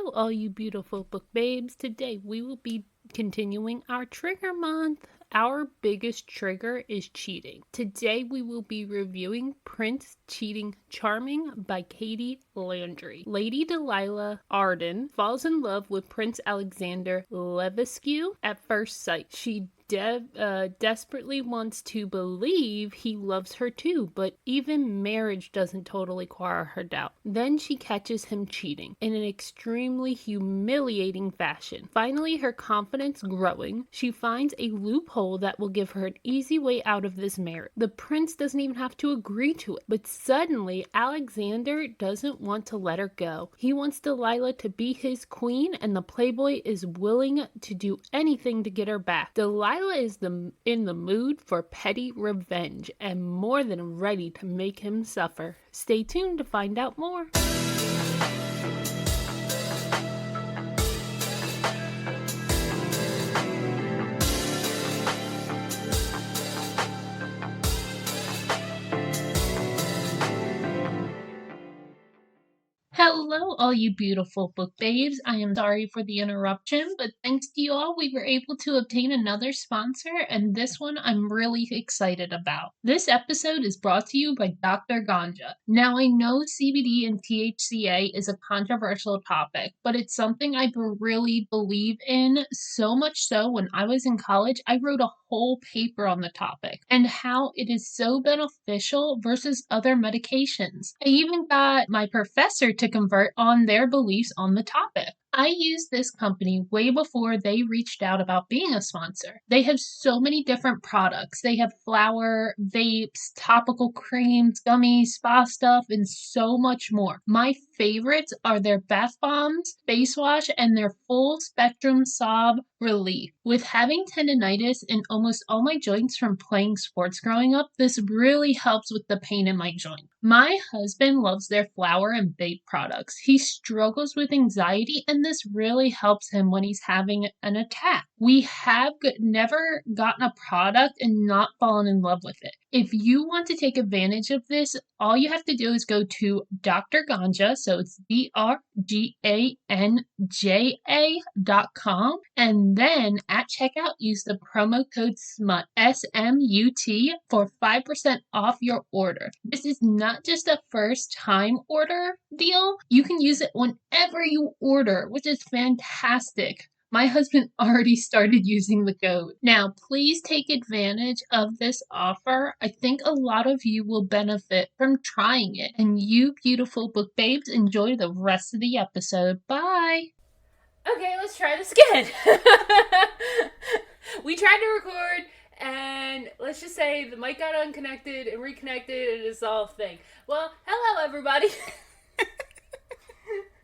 Hello, all you beautiful book babes. Today we will be continuing our trigger month. Our biggest trigger is cheating. Today we will be reviewing Prince Cheating Charming by Katie Landry. Lady Delilah Arden falls in love with Prince Alexander Levesque at first sight. She desperately wants to believe he loves her too, but even marriage doesn't totally quell her doubt. Then she catches him cheating in an extremely humiliating fashion. Finally, her confidence growing, she finds a loophole that will give her an easy way out of this marriage. The prince doesn't even have to agree to it, but suddenly Alexander doesn't want to let her go. He wants Delilah to be his queen, and the playboy is willing to do anything to get her back. Delilah is in the mood for petty revenge and more than ready to make him suffer. Stay tuned to find out more. Hello, all you beautiful book babes. I am sorry for the interruption, but thanks to you all, we were able to obtain another sponsor, and this one I'm really excited about. This episode is brought to you by Dr. Ganja. Now, I know CBD and THCA is a controversial topic, but it's something I really believe in, so much so when I was in college, I wrote a whole paper on the topic and how it is so beneficial versus other medications. I even got my professor to convert on their beliefs on the topic. I used this company way before they reached out about being a sponsor. They have so many different products. They have flour, vapes, topical creams, gummies, spa stuff, and so much more. My favorites are their bath bombs, face wash, and their full spectrum sob relief. With having tendinitis in almost all my joints from playing sports growing up, this really helps with the pain in my joint. My husband loves their flour and vape products. He struggles with anxiety, and this really helps him when he's having an attack. We have never gotten a product and not fallen in love with it. If you want to take advantage of this, all you have to do is go to Dr. Ganja, so it's DrGanja.com, and then at checkout use the promo code SMUT, S-M-U-T, for 5% off your order. This is not just a first time order deal. You can use it whenever you order, which is fantastic. My husband already started using the code. Now, please take advantage of this offer. I think a lot of you will benefit from trying it. And you beautiful book babes, enjoy the rest of the episode. Bye! Okay, let's try this again. We tried to record, and let's just say the mic got unconnected and reconnected, and it's all a thing. Well, hello everybody.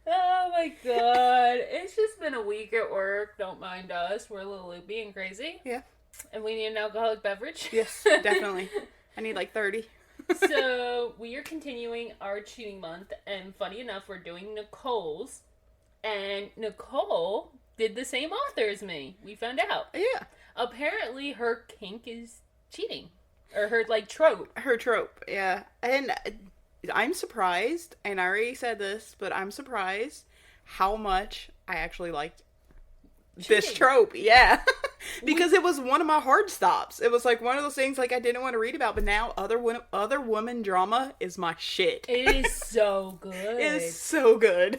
Oh my god. It's just been a week at work. Don't mind us. We're a little loopy and crazy. Yeah. And we need an alcoholic beverage. Yes, definitely. I need like 30. So, we are continuing our cheating month. And funny enough, we're doing Nicole's. And Nicole did the same author as me. We found out. Yeah. Apparently, her kink is cheating. Or her, trope. Her trope, yeah. And I'm surprised, and I already said this, but I'm surprised how much I actually liked this trope. Yeah. Because it was one of my hard stops. It was like one of those things like I didn't want to read about, but now other woman drama is my shit. It is so good. It is so good.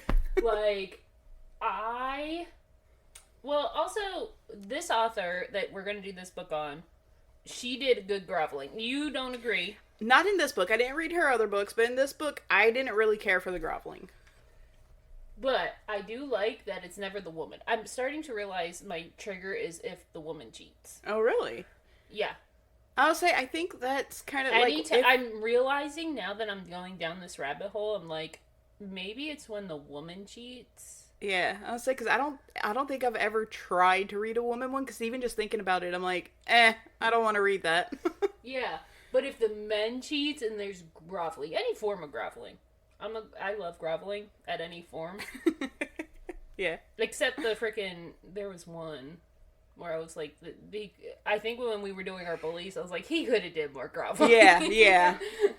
Also, this author that we're going to do this book on, she did good groveling. You don't agree? Not in this book. I didn't read her other books, but in this book, I didn't really care for the groveling. But I do like that it's never the woman. I'm starting to realize my trigger is if the woman cheats. Oh, really? Yeah. I'll say, I think that's kind of I'm realizing now that I'm going down this rabbit hole, I'm like, maybe it's when the woman cheats. Yeah, I was say, because I don't think I've ever tried to read a woman one, because even just thinking about it, I'm like, I don't want to read that. Yeah. But if the men cheats and there's groveling, any form of groveling. I love groveling at any form. Yeah. Except there was one where I was like, I think when we were doing our bullies, I was like, he could have did more groveling. Yeah.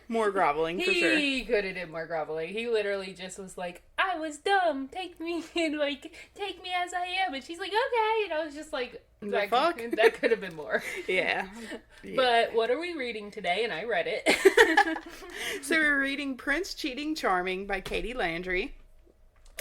More groveling, for sure. He could have did more groveling. He literally just was like, I was dumb. Take me and take me as I am. And she's like, okay. And I was just like, the fuck? That could have been more. Yeah. But what are we reading today? And I read it. So we're reading Prince Cheating Charming by Katie Landry.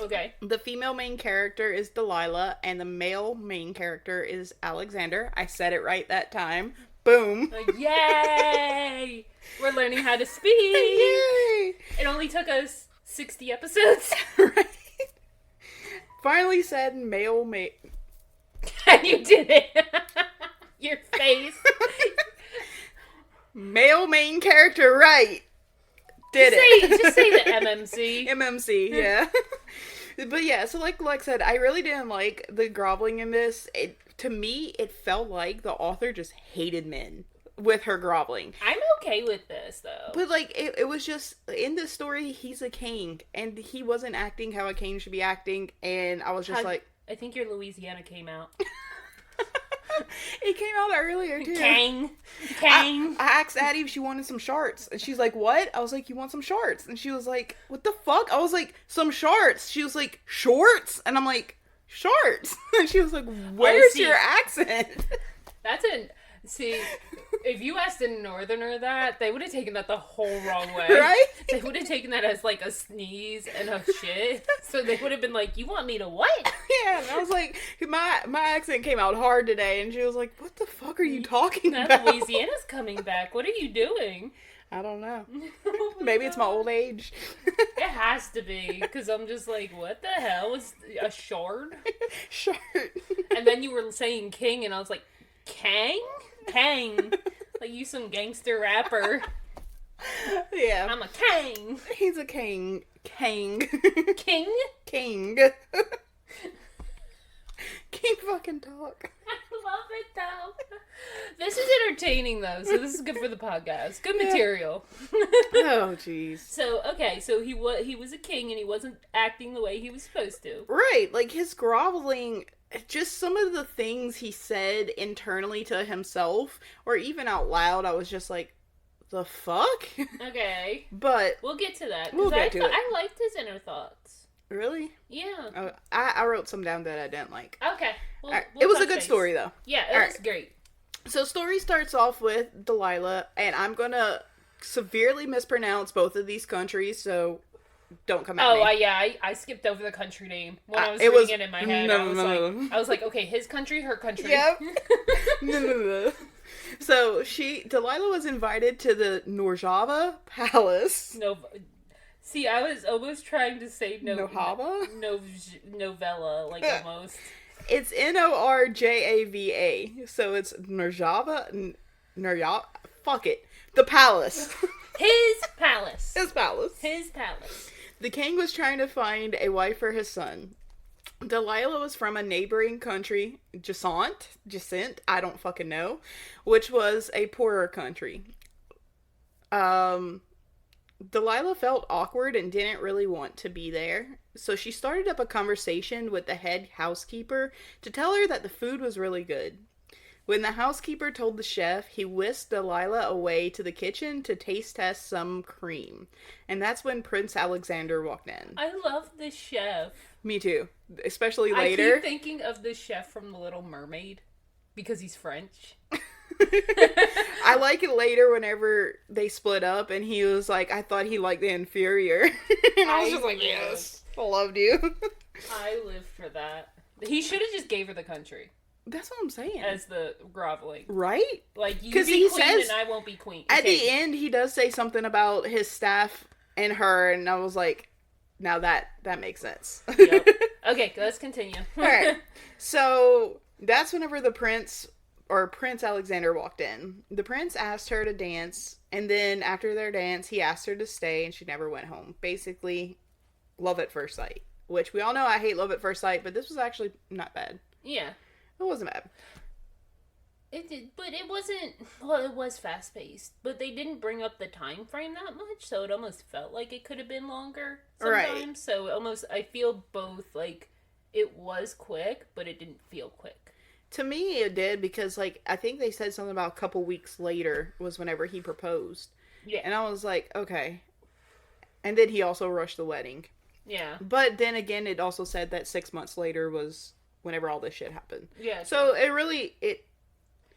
Okay. The female main character is Delilah, and the male main character is Alexander. I said it right that time. Boom. Yay! We're learning how to speak. Yay! It only took us 60 episodes. Right? Finally said male main. And you did it. Your face. Male main character, right. Just say the MMC. MMC, yeah. But yeah, so like said, I really didn't like the groveling in this. To me, it felt like the author just hated men with her groveling. I'm okay with this, though. But like, it was just, in this story, he's a king, and he wasn't acting how a king should be acting, and I was just like... I think your Louisiana came out. It came out earlier, too. Kang. I asked Addie if she wanted some shorts, and she's like, what? I was like, you want some shorts? And she was like, what the fuck? I was like, some shorts. She was like, shorts? And I'm like, shorts. And she was like, where's your accent? See, if you asked a northerner that, they would have taken that the whole wrong way. Right? They would have taken that as like a sneeze and a shit. So they would have been like, you want me to what? Yeah, and I was like, my accent came out hard today, and she was like, what the fuck are you talking Now about? Louisiana's coming back. What are you doing? I don't know. Oh Maybe it's my old age. It has to be, because I'm just like, what the hell is a shard? Short. And then you were saying king, and I was like, Kang? Kang. Like you some gangster rapper. Yeah. I'm a king. He's a king. King. King? King. Keep fucking talk. I love it, though. This is entertaining, though, so this is good for the podcast. Good material. Oh, jeez. So, okay, so he was a king, and he wasn't acting the way he was supposed to. Right, like his groveling, just some of the things he said internally to himself, or even out loud, I was just like, the fuck? Okay. But we'll get to that. We'll get to it. I liked his inner thoughts. Really? Yeah. Oh, I wrote some down that I didn't like. Okay. We'll it was a touch good base. story, though. Yeah, it was great. So story starts off with Delilah, and I'm gonna severely mispronounce both of these countries, so don't come at me. I skipped over the country name when I was it reading was- it in my head. no. I was like, okay, his country, her country. Yep. No. So Delilah was invited to the Norjava Palace. No. See, I was almost trying to say Nohava? novella, like almost. It's Norjava, so it's Norjava. Fuck it. The palace. His palace. His palace. His palace. The king was trying to find a wife for his son. Delilah was from a neighboring country, Jacint, I don't fucking know, which was a poorer country. Delilah felt awkward and didn't really want to be there, so she started up a conversation with the head housekeeper to tell her that the food was really good. When the housekeeper told the chef, he whisked Delilah away to the kitchen to taste test some cream. And that's when Prince Alexander walked in. I love the chef. Me too. Especially later. I keep thinking of the chef from The Little Mermaid because he's French. I like it later whenever they split up and he was like, I thought he liked the inferior. And I was just like, yes, I loved you. I lived for that. He should have just gave her the country. That's what I'm saying. As the groveling. Right? Like, you be he queen says, and I won't be queen. At the end, he does say something about his staff and her, and I was like, now that makes sense. Yep. Okay, let's continue. Alright. So, that's whenever Prince Alexander walked in. The prince asked her to dance, and then after their dance, he asked her to stay, and she never went home. Basically, love at first sight. Which, we all know I hate love at first sight, but this was actually not bad. Yeah. It wasn't bad. It did, but it wasn't, well, it was fast-paced, but they didn't bring up the time frame that much, so it almost felt like it could have been longer sometimes. Right. So almost, I feel both, like, it was quick, but it didn't feel quick. To me, it did because, like, I think they said something about a couple weeks later was whenever he proposed. Yeah. And I was like, okay. And then he also rushed the wedding. Yeah. But then again, it also said that 6 months later was whenever all this shit happened. Yeah. So it really, it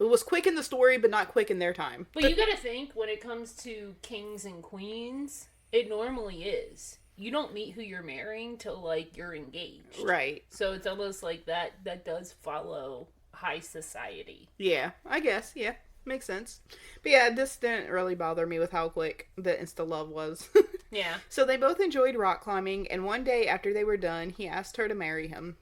was quick in the story, but not quick in their time. But you gotta think, when it comes to kings and queens, it normally is. You don't meet who you're marrying till, like, you're engaged. Right. So it's almost like that does follow high society. Yeah, I guess. Yeah, makes sense. But yeah, this didn't really bother me with how quick the insta love was. Yeah. So they both enjoyed rock climbing, and one day after they were done, he asked her to marry him.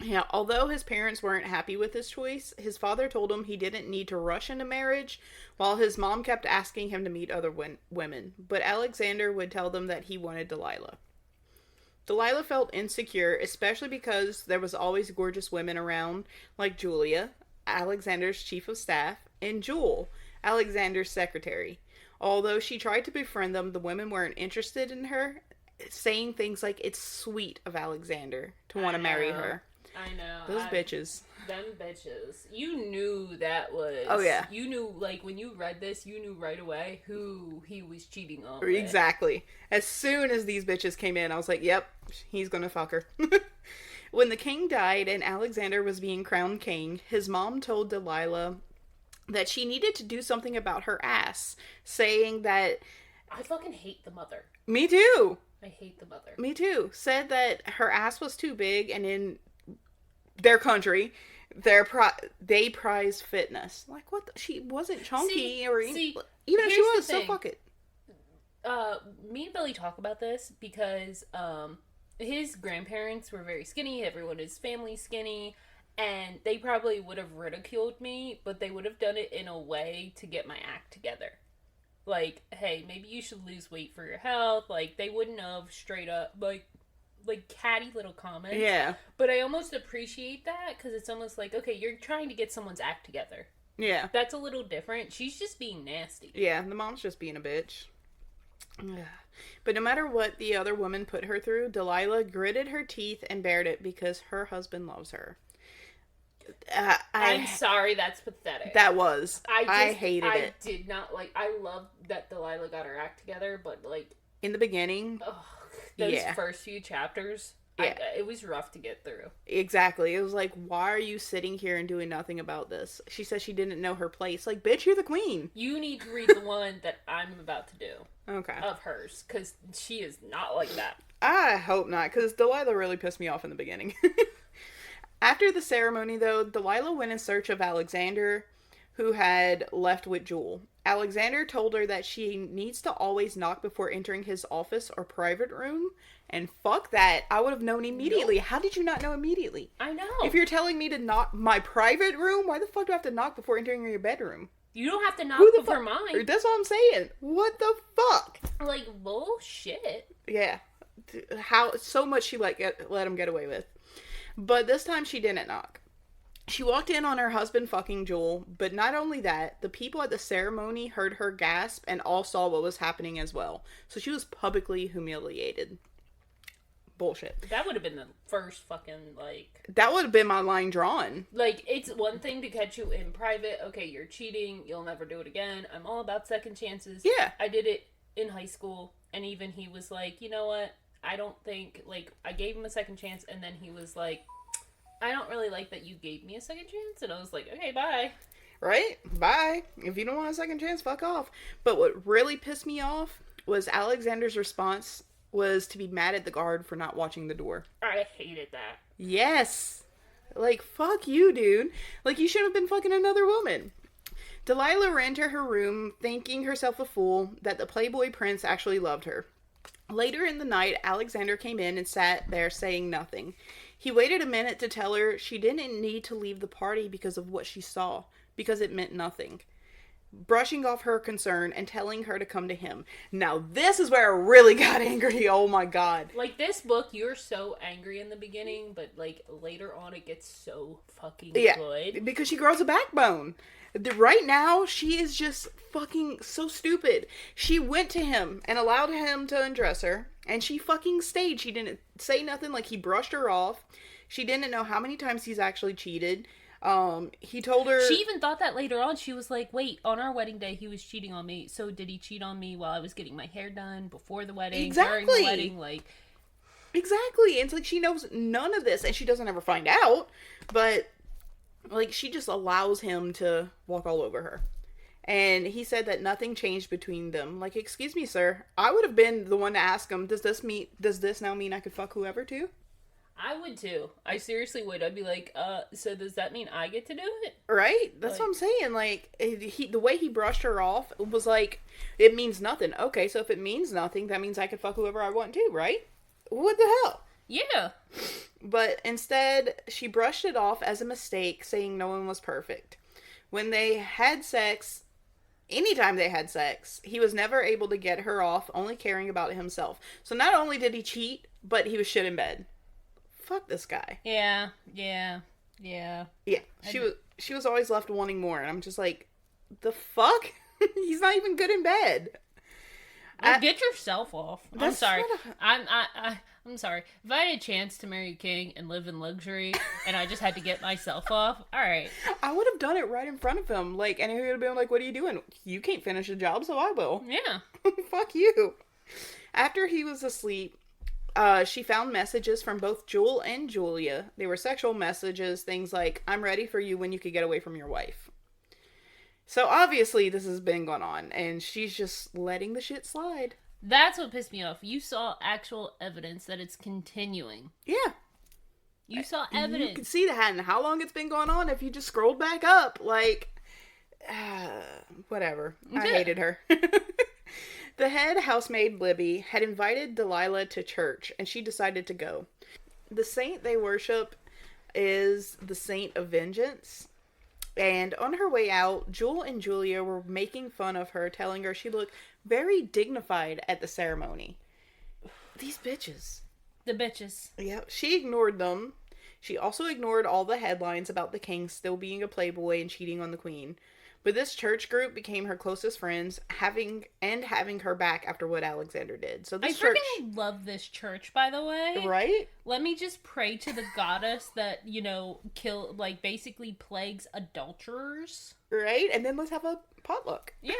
Yeah, although his parents weren't happy with his choice, his father told him he didn't need to rush into marriage, while his mom kept asking him to meet other women. But Alexander would tell them that he wanted Delilah. Delilah felt insecure, especially because there was always gorgeous women around, like Julia, Alexander's chief of staff, and Jewel, Alexander's secretary. Although she tried to befriend them, the women weren't interested in her, saying things like, it's sweet of Alexander to want to marry her. I know. Those bitches. Them bitches. You knew that was... Oh, yeah. You knew, like, when you read this, you knew right away who he was cheating on with. Exactly. As soon as these bitches came in, I was like, yep, he's gonna fuck her. When the king died and Alexander was being crowned king, his mom told Delilah that she needed to do something about her ass, saying that... I fucking hate the mother. Me too! I hate the mother. Me too. Said that her ass was too big, and in their country, they prize fitness. Like, what? She wasn't chunky, even if she was, so fuck it. Me and Billy talk about this because his grandparents were very skinny. Everyone in his family skinny, and they probably would have ridiculed me, but they would have done it in a way to get my act together. Like, hey, maybe you should lose weight for your health. Like, they wouldn't have straight up, like catty little comments. Yeah. But I almost appreciate that, because it's almost like, okay, you're trying to get someone's act together. Yeah. That's a little different. She's just being nasty. Yeah, the mom's just being a bitch. But no matter what the other woman put her through, Delilah gritted her teeth and bared it because her husband loves her. I'm sorry, that's pathetic. That was. I hated it. I did not like. I love that Delilah got her act together, but like in the beginning, those first few chapters, it was rough to get through. Exactly. It was like, why are you sitting here and doing nothing about this? She said she didn't know her place. Like, bitch, you're the queen. You need to read the one that I'm about to do. Okay. Of hers, because she is not like that. I hope not, because Delilah really pissed me off in the beginning. After the ceremony, though, Delilah went in search of Alexander, who had left with Jewel. Alexander told her that she needs to always knock before entering his office or private room. And fuck that. I would have known immediately. Nope. How did you not know immediately? I know. If you're telling me to knock my private room, why the fuck do I have to knock before entering your bedroom? You don't have to knock before mine. That's what I'm saying. What the fuck? Like, bullshit. Yeah. How so much she let him get away with. But this time she didn't knock. She walked in on her husband fucking Jewel, but not only that, the people at the ceremony heard her gasp and all saw what was happening as well. So she was publicly humiliated. Bullshit. That would have been the first fucking, like... That would have been my line drawn. Like, it's one thing to catch you in private. Okay, you're cheating. You'll never do it again. I'm all about second chances. Yeah. I did it in high school, and even he was like, you know what? I don't think, like, I gave him a second chance, and then he was like, I don't really like that you gave me a second chance. And I was like, okay, bye. Right? Bye. If you don't want a second chance, fuck off. But what really pissed me off was Alexander's response was to be mad at the guard for not watching the door. I hated that. Yes. Like, fuck you, dude. Like, you should have been fucking another woman. Delilah ran to her room, thinking herself a fool that the playboy prince actually loved her. Later in the night, Alexander came in and sat there saying nothing. He waited a minute to tell her she didn't need to leave the party because of what she saw, because it meant nothing. Brushing off her concern and telling her to come to him. Now, this is where I really got angry. Oh my god. Like, this book, you're so angry in the beginning, but, like, later on it gets so fucking good. Because she grows a backbone. Right now, she is just fucking so stupid. She went to him and allowed him to undress her, and she fucking stayed. She didn't say nothing, like he brushed her off. She didn't know how many times he's actually cheated. He told her... She even thought that later on. She was like, wait, on our wedding day, he was cheating on me. So did he cheat on me while I was getting my hair done, before the wedding, Exactly. during the wedding? Like... Exactly. And it's like, she knows none of this, and she doesn't ever find out. But, like, she just allows him to walk all over her. And he said that nothing changed between them. Like, excuse me, sir. I would have been the one to ask him, does this now mean I could fuck whoever, too? I would too. I seriously would. I'd be like, so does that mean I get to do it? Right? That's what I'm saying. Like, the way he brushed her off was like, it means nothing. Okay, so if it means nothing, that means I could fuck whoever I want to, right? What the hell? Yeah. But instead, she brushed it off as a mistake, saying no one was perfect. When they had sex, anytime they had sex, he was never able to get her off, only caring about himself. So not only did he cheat, but he was shit in bed. Fuck this guy. Yeah. She was always left wanting more, and I'm just like, the fuck? He's not even good in bed. Get yourself off. I'm sorry. I'm sorry. If I had a chance to marry a king and live in luxury, and I just had to get myself off, all right. I would have done it right in front of him, like, and he would have been like, "What are you doing? You can't finish the job, so I will." Yeah. Fuck you. After he was asleep, she found messages from both Jewel and Julia. They were sexual messages, things like, "I'm ready for you when you could get away from your wife." So obviously this has been going on, and she's just letting the shit slide. That's what pissed me off. You saw actual evidence that it's continuing. Yeah. You saw evidence. You can see that, and how long it's been going on if you just scrolled back up. Like, whatever. I hated her. The head housemaid, Libby, had invited Delilah to church, and she decided to go. The saint they worship is the Saint of Vengeance. And on her way out, Jewel and Julia were making fun of her, telling her she looked very dignified at the ceremony. These bitches. The bitches. Yeah, she ignored them. She also ignored all the headlines about the king still being a playboy and cheating on the queen. But this church group became her closest friends, having her back after what Alexander did. So this church... I freaking love this church, by the way. Right? Let me just pray to the goddess that, basically plagues adulterers. Right? And then let's have a potluck. Yeah.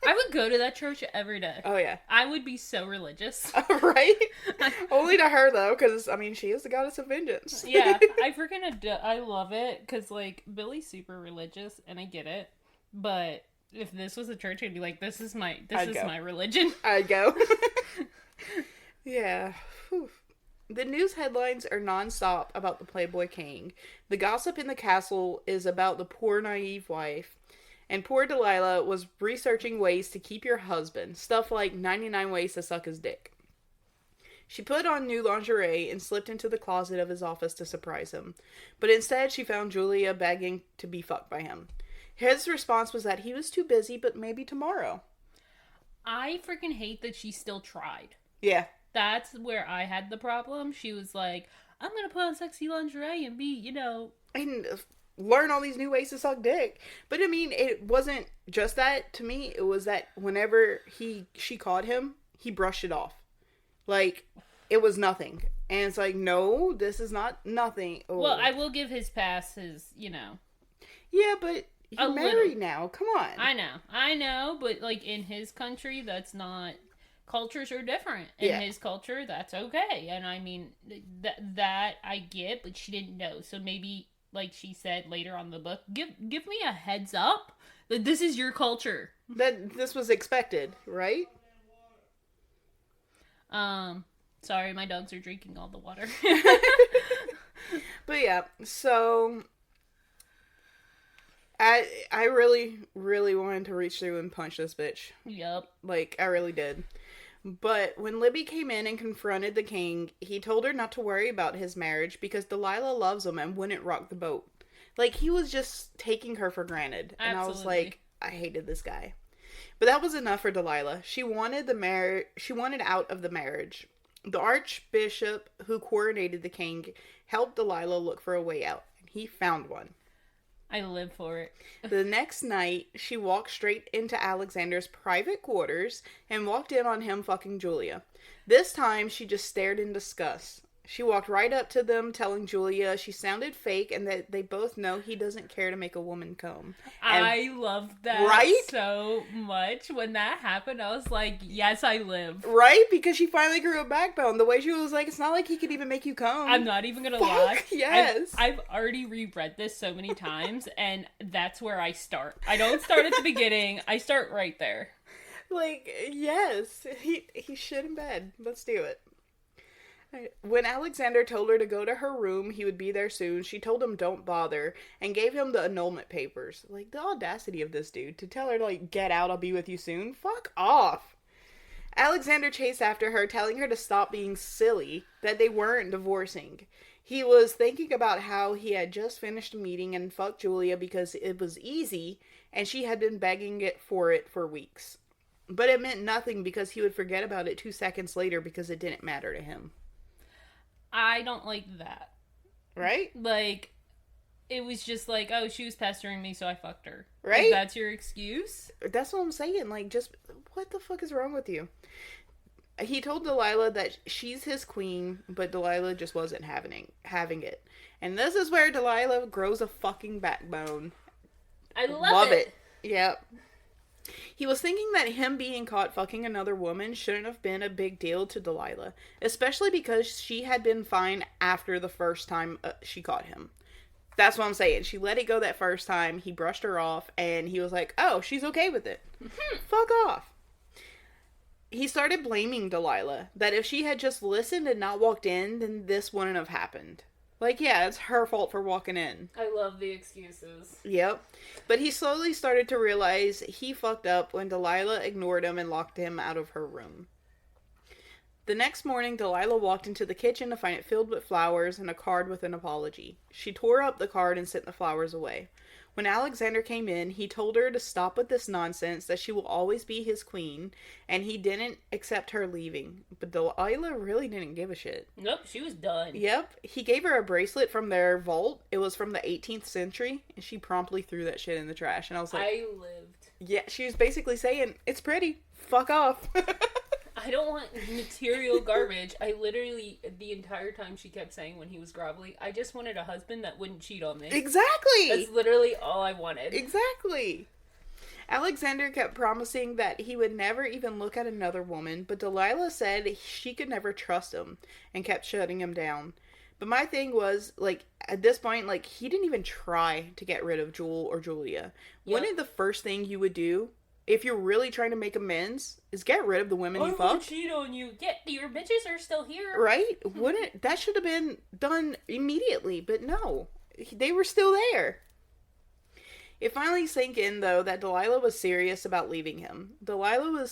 I would go to that church every day. Oh, yeah. I would be so religious. Right? Only to her, though, because, she is the goddess of vengeance. Yeah, I love it, because, Billy's super religious, and I get it, but if this was a church, I'd be like, this is my religion. I'd go. Yeah. Whew. The news headlines are nonstop about the Playboy King. The gossip in the castle is about the poor, naive wife. And poor Delilah was researching ways to keep your husband. Stuff like 99 ways to suck his dick. She put on new lingerie and slipped into the closet of his office to surprise him. But instead, she found Julia begging to be fucked by him. His response was that he was too busy, but maybe tomorrow. I freaking hate that she still tried. Yeah. That's where I had the problem. She was like, I'm gonna put on sexy lingerie and be, And learn all these new ways to suck dick. But it wasn't just that. To me, it was that whenever she caught him, he brushed it off. Like, it was nothing. And it's like, no, this is not nothing. Oh. Well, I will give his pass Yeah, but you're married now. Come on. I know, but in his country, that's not... Cultures are different. In his culture, that's okay. And that I get, but she didn't know. So maybe, like she said later on in the book, give me a heads up that this is your culture. That this was expected, right? Sorry, my dogs are drinking all the water. But yeah, so I really, really wanted to reach through and punch this bitch. Yep. I really did. But when Libby came in and confronted the king, he told her not to worry about his marriage because Delilah loves him and wouldn't rock the boat. He was just taking her for granted. Absolutely. And I was like, I hated this guy. But that was enough for Delilah. She wanted out of the marriage. The archbishop who coronated the king helped Delilah look for a way out. He found one. I live for it. The next night, she walked straight into Alexander's private quarters and walked in on him fucking Julia. This time, she just stared in disgust. She walked right up to them, telling Julia she sounded fake and that they both know he doesn't care to make a woman come. And, I loved that so much. When that happened, I was like, yes, I live. Right? Because she finally grew a backbone. The way she was like, it's not like he could even make you come. I'm not even gonna lie. Yes. I've already reread this so many times, and that's where I start. I don't start at the beginning. I start right there. Like, yes. He shit in bed. Let's do it. When Alexander told her to go to her room, he would be there soon, she told him don't bother, and gave him the annulment papers. Like, the audacity of this dude, to tell her to, like, get out, I'll be with you soon. Fuck off. Alexander chased after her, telling her to stop being silly, that they weren't divorcing. He was thinking about how he had just finished a meeting and fucked Julia because it was easy, and she had been begging it for weeks. But it meant nothing because he would forget about it 2 seconds later because it didn't matter to him. I don't like that. Right? Like, it was just like, oh, she was pestering me, so I fucked her. Right? Like, that's your excuse? That's what I'm saying. Like, just, what the fuck is wrong with you? He told Delilah that she's his queen, but Delilah just wasn't having it. And this is where Delilah grows a fucking backbone. I love it. Yep. He was thinking that him being caught fucking another woman shouldn't have been a big deal to Delilah, especially because she had been fine after the first time she caught him. That's what I'm saying. She let it go that first time, he brushed her off, and he was like, oh, she's okay with it. Fuck off. He started blaming Delilah, that if she had just listened and not walked in, then this wouldn't have happened. Like, yeah, it's her fault for walking in. I love the excuses. Yep. But he slowly started to realize he fucked up when Delilah ignored him and locked him out of her room. The next morning, Delilah walked into the kitchen to find it filled with flowers and a card with an apology. She tore up the card and sent the flowers away. When Alexander came in, he told her to stop with this nonsense, that she will always be his queen, and he didn't accept her leaving. But Delilah really didn't give a shit. Nope, she was done. Yep. He gave her a bracelet from their vault. It was from the 18th century, and she promptly threw that shit in the trash. And I was like... I lived. Yeah, she was basically saying, it's pretty. Fuck off. I don't want material garbage. I literally, the entire time she kept saying when he was groveling, I just wanted a husband that wouldn't cheat on me. Exactly! That's literally all I wanted. Exactly! Alexander kept promising that he would never even look at another woman, but Delilah said she could never trust him, and kept shutting him down. But my thing was, like, at this point, like, he didn't even try to get rid of Jewel or Julia. Yep. Wouldn't the first thing you would do, if you're really trying to make amends, is get rid of the women you fucked? I cheat on you. Yeah, your bitches are still here. Right? Wouldn't that should have been done immediately, but no. They were still there. It finally sank in, though, that Delilah was serious about leaving him. Delilah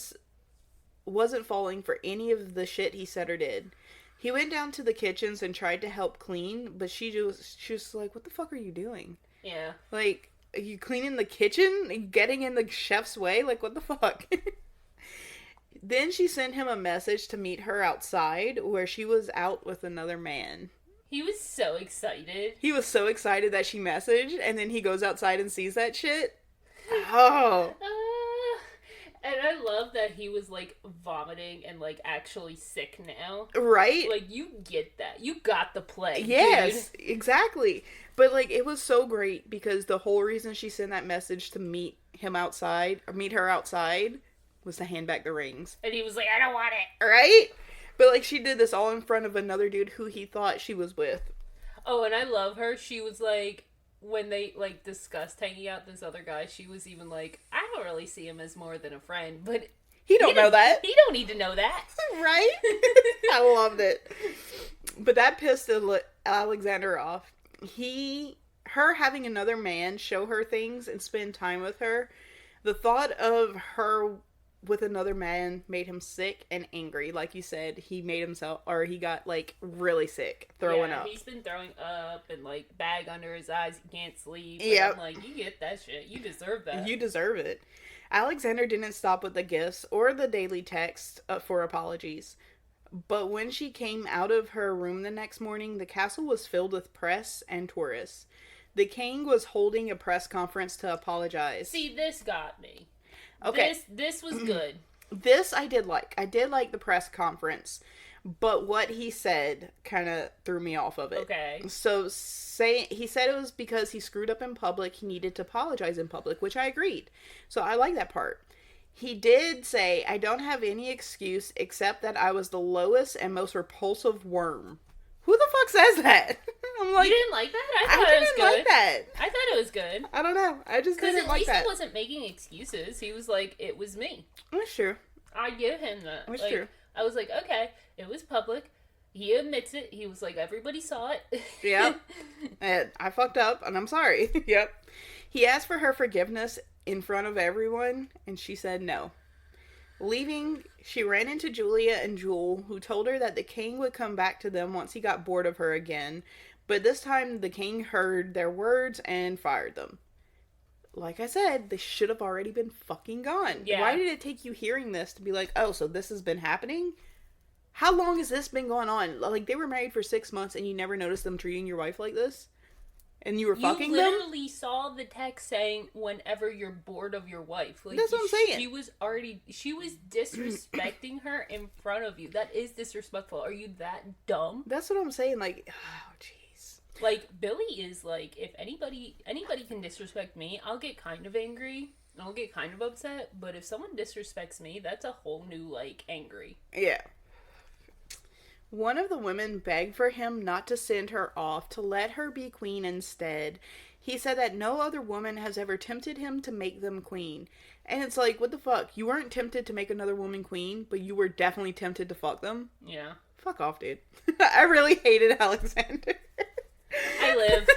wasn't falling for any of the shit he said or did. He went down to the kitchens and tried to help clean, but she was like, what the fuck are you doing? Yeah. Like, are you cleaning the kitchen? Are you getting in the chef's way? Like, what the fuck? Then she sent him a message to meet her outside, where she was out with another man. He was so excited. He was so excited that she messaged, and then he goes outside and sees that shit. Oh. And I love that he was, like, vomiting and, like, actually sick now. Right? Like, you get that. You got the plague, yes, dude. Exactly. But, like, it was so great because the whole reason she sent that message to meet him outside, or meet her outside, was to hand back the rings. And he was like, I don't want it. Right? But, like, she did this all in front of another dude who he thought she was with. Oh, and I love her. She was, like, when they, like, discussed hanging out this other guy, she was even like, I don't really see him as more than a friend, but... He don't know that. He don't need to know that. Right? I loved it. But that pissed Alexander off. Her having another man show her things and spend time with her, the thought of her with another man made him sick and angry. Like you said, he got, like, really sick, throwing up. He's been throwing up and, like, bag under his eyes, he can't sleep. Yeah. I'm like, you get that shit. You deserve that. You deserve it. Alexander didn't stop with the gifts or the daily text for apologies. But when she came out of her room the next morning, the castle was filled with press and tourists. The king was holding a press conference to apologize. See, this got me. Okay. This was good. This I did like. I did like the press conference. But what he said kind of threw me off of it. Okay. So he said it was because he screwed up in public. He needed to apologize in public, which I agreed. So I like that part. He did say, I don't have any excuse except that I was the lowest and most repulsive worm. Who the fuck says that? I'm like, you didn't like that? I thought it was good. Like that. I thought it was good. I don't know. I just didn't like that. Because at least he wasn't making excuses. He was like, it was me. That's true. I give him that. That's true. I was like, okay, it was public. He admits it. He was like, everybody saw it. Yep. And I fucked up, and I'm sorry. Yep. He asked for her forgiveness in front of everyone, and she said no. Leaving, she ran into Julia and Jewel, who told her that the king would come back to them once he got bored of her again. But this time, the king heard their words and fired them. Like I said, they should have already been fucking gone. Yeah. Why did it take you hearing this to be like, oh, so this has been happening? How long has this been going on? Like, they were married for 6 months and you never noticed them treating your wife like this? And you were fucking them? You literally saw the text saying, whenever you're bored of your wife. Like, that's what I'm saying. She was disrespecting her in front of you. That is disrespectful. Are you that dumb? That's what I'm saying. Like, oh, jeez. Like, Billy is like, if anybody can disrespect me, I'll get kind of angry. I'll get kind of upset. But if someone disrespects me, that's a whole new, like, angry. Yeah. One of the women begged for him not to send her off, to let her be queen instead. He said that no other woman has ever tempted him to make them queen. And it's like, what the fuck? You weren't tempted to make another woman queen, but you were definitely tempted to fuck them? Yeah. Fuck off, dude. I really hated Alexander. I live.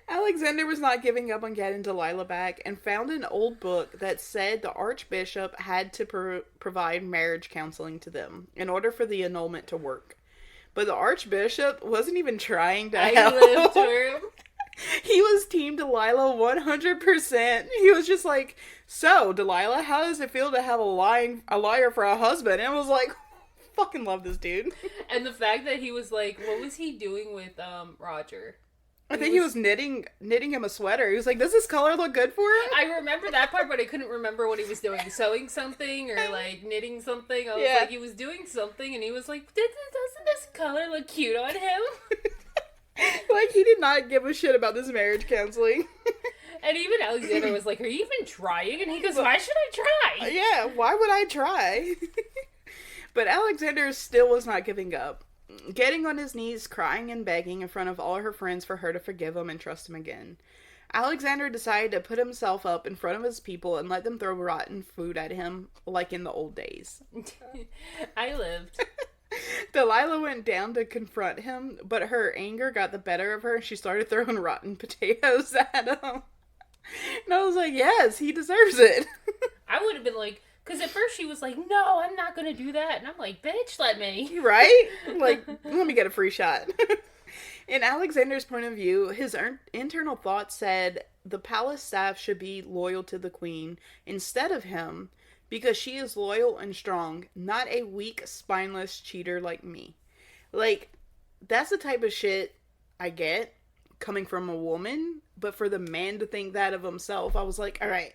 Alexander was not giving up on getting Delilah back and found an old book that said the archbishop had to provide marriage counseling to them in order for the annulment to work. But the archbishop wasn't even trying to help. Lived through. He was team Delilah 100%. He was just like, so, Delilah, how does it feel to have a liar for a husband? And I was like, fucking love this dude. And the fact that he was like, what was he doing with Roger? I think he was knitting him a sweater. He was like, does this color look good for him? I remember that part, but I couldn't remember what he was doing. Sewing something or, like, knitting something. I was like, he was doing something, and he was like, doesn't this color look cute on him? Like, he did not give a shit about this marriage counseling. And even Alexander was like, are you even trying? And he goes, why should I try? Yeah, why would I try? But Alexander still was not giving up. Getting on his knees, crying and begging in front of all her friends for her to forgive him and trust him again. Alexander decided to put himself up in front of his people and let them throw rotten food at him, like in the old days. I lived. Delilah went down to confront him, but her anger got the better of her and she started throwing rotten potatoes at him. And I was like, yes, he deserves it. I would have been like, because at first she was like, no, I'm not going to do that. And I'm like, bitch, let me. Right? Like, let me get a free shot. In Alexander's point of view, his internal thoughts said the palace staff should be loyal to the queen instead of him because she is loyal and strong, not a weak, spineless cheater like me. Like, that's the type of shit I get coming from a woman, but for the man to think that of himself, I was like, all right.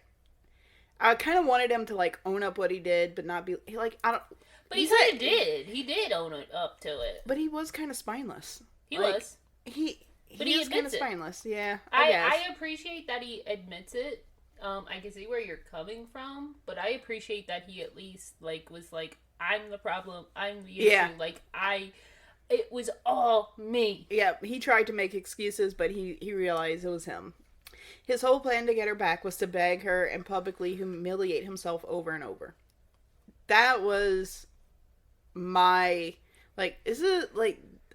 I kind of wanted him to, like, own up what he did, but not be, like, I don't... But he kind of did. He did own it up to it. But he was kind of spineless. He like, was. He is kind of spineless, yeah. I appreciate that he admits it. I can see where you're coming from, but I appreciate that he at least, like, was like, I'm the problem, I'm the issue. Yeah. Like, it was all me. Yeah, he tried to make excuses, but he realized it was him. His whole plan to get her back was to beg her and publicly humiliate himself over and over. That was my, like,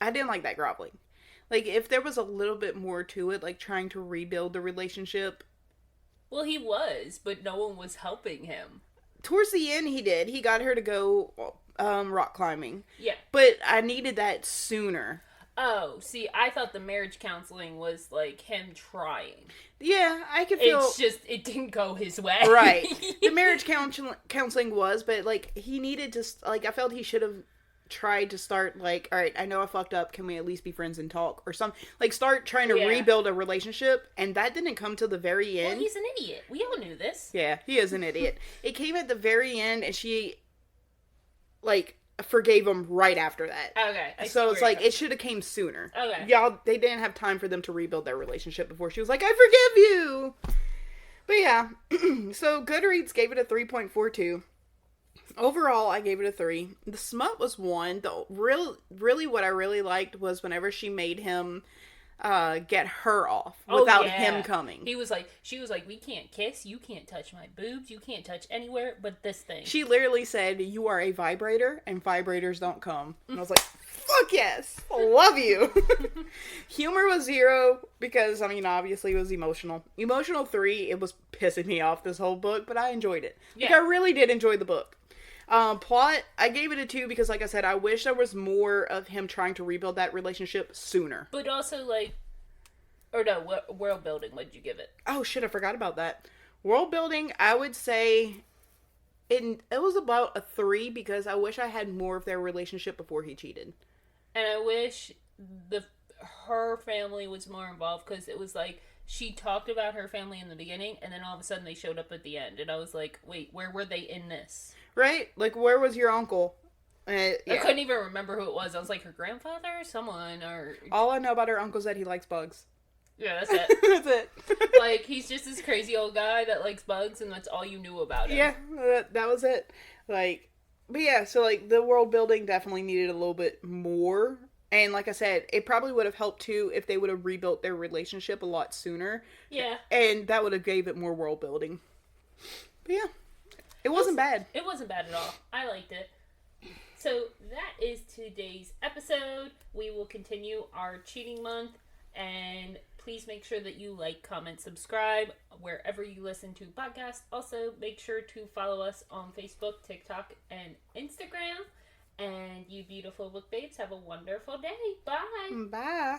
I didn't like that groveling. Like, if there was a little bit more to it, like, trying to rebuild the relationship. Well, he was, but no one was helping him. Towards the end, he did. He got her to go rock climbing. Yeah. But I needed that sooner. Oh, see, I thought the marriage counseling was, like, him trying. Yeah, I could feel... It's just, it didn't go his way. Right. The marriage counseling was, but, like, he needed to... Like, I felt he should have tried to start, like, all right, I know I fucked up. Can we at least be friends and talk? Or something. Like, start trying to rebuild a relationship. And that didn't come till the very end. Well, he's an idiot. We all knew this. Yeah, he is an idiot. It came at the very end, and she... Like... forgave him right after that. Okay. So it's like, it should have came sooner. Okay. They didn't have time for them to rebuild their relationship before she was like, I forgive you! But yeah, so Goodreads gave it a 3.42. Overall, I gave it a 3. The smut was 1. Really what I really liked was whenever she made him get her off without him coming. She was like, we can't kiss, you can't touch my boobs, you can't touch anywhere but this thing. She literally said, you are a vibrator and vibrators don't come. And I was like, fuck yes, love you. Humor was 0 because, I mean, obviously it was emotional. Emotional 3, it was pissing me off this whole book, but I enjoyed it. Yeah. Like, I really did enjoy the book. Plot, I gave it a 2 because, like I said, I wish there was more of him trying to rebuild that relationship sooner. But also, world building, what did you give it? Oh, shit, I forgot about that. World building, I would say it was about a 3 because I wish I had more of their relationship before he cheated. And I wish her family was more involved because it was like, she talked about her family in the beginning, and then all of a sudden they showed up at the end. And I was like, wait, where were they in this? Right? Like, where was your uncle? I couldn't even remember who it was. I was like, her grandfather or someone? Or all I know about her uncle is that he likes bugs. Yeah, that's it. That's it. Like, he's just this crazy old guy that likes bugs, and that's all you knew about him. Yeah, that was it. Like, but yeah, so, like, the world building definitely needed a little bit more. And like I said, it probably would have helped too if they would have rebuilt their relationship a lot sooner. Yeah. And that would have gave it more world building. But yeah, it wasn't bad. It wasn't bad at all. I liked it. So that is today's episode. We will continue our cheating month. And please make sure that you like, comment, subscribe wherever you listen to podcasts. Also, make sure to follow us on Facebook, TikTok, and Instagram. And you beautiful book babes, have a wonderful day. Bye. Bye.